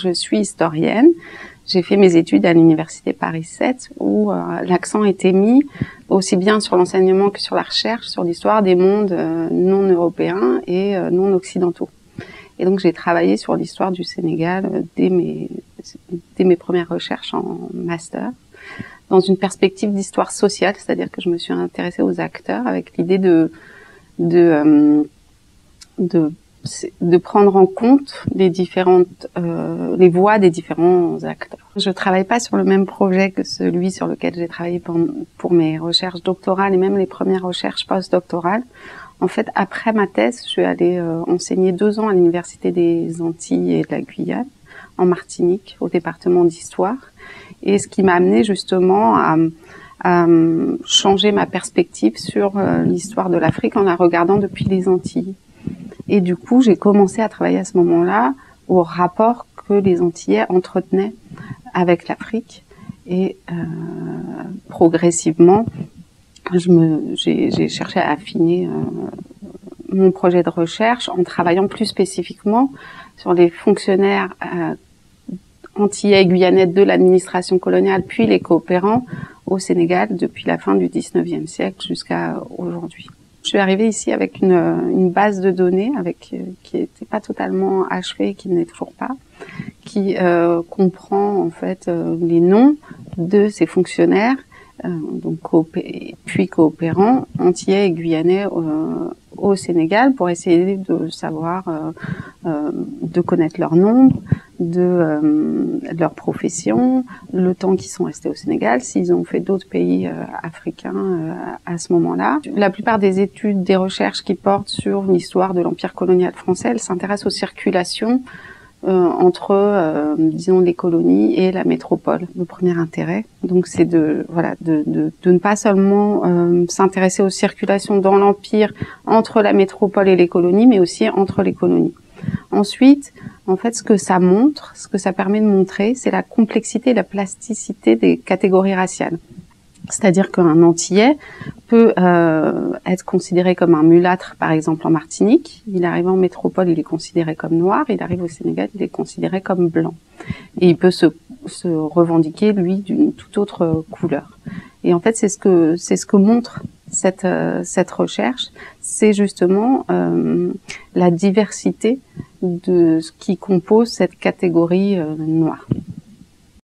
Je suis historienne. J'ai fait mes études à l'université Paris 7 où l'accent était mis aussi bien sur l'enseignement que sur la recherche, sur l'histoire des mondes non européens et non occidentaux. Et donc j'ai travaillé sur l'histoire du Sénégal dès mes premières recherches en master, dans une perspective d'histoire sociale, c'est-à-dire que je me suis intéressée aux acteurs avec l'idée de prendre en compte les voix des différents acteurs. Je travaille pas sur le même projet que celui sur lequel j'ai travaillé pour mes recherches doctorales et même les premières recherches postdoctorales. En fait, après ma thèse, je suis allée enseigner 2 ans à l'université des Antilles et de la Guyane, en Martinique, au département d'histoire. Et ce qui m'a amené justement à changer ma perspective sur l'histoire de l'Afrique en la regardant depuis les Antilles. Et du coup, j'ai commencé à travailler à ce moment-là au rapport que les Antillais entretenaient avec l'Afrique. Et progressivement, j'ai cherché à affiner mon projet de recherche en travaillant plus spécifiquement sur les fonctionnaires antillais et guyanais de l'administration coloniale, puis les coopérants au Sénégal depuis la fin du 19e siècle jusqu'à aujourd'hui. Je suis arrivée ici avec une base de données qui n'était pas totalement achevée, qui n'est toujours pas, qui comprend en fait les noms de ces fonctionnaires, donc puis coopérants antillais et guyanais au Sénégal, pour essayer de savoir, de connaître leur nombre, de leur profession, le temps qu'ils sont restés au Sénégal, s'ils ont fait d'autres pays africains à ce moment-là. La plupart des études, des recherches qui portent sur l'histoire de l'empire colonial français, elles s'intéressent aux circulations entre, disons, les colonies et la métropole. Le premier intérêt, donc, c'est de ne pas seulement s'intéresser aux circulations dans l'empire entre la métropole et les colonies, mais aussi entre les colonies. Ensuite, en fait, ce que ça permet de montrer, c'est la complexité et la plasticité des catégories raciales. C'est-à-dire qu'un Antillais peut être considéré comme un mulâtre, par exemple en Martinique. Il arrive en métropole, il est considéré comme noir. Il arrive au Sénégal, il est considéré comme blanc. Et il peut se revendiquer, lui, d'une toute autre couleur. Et en fait, c'est ce que montre cette recherche, c'est justement la diversité de ce qui compose cette catégorie noire.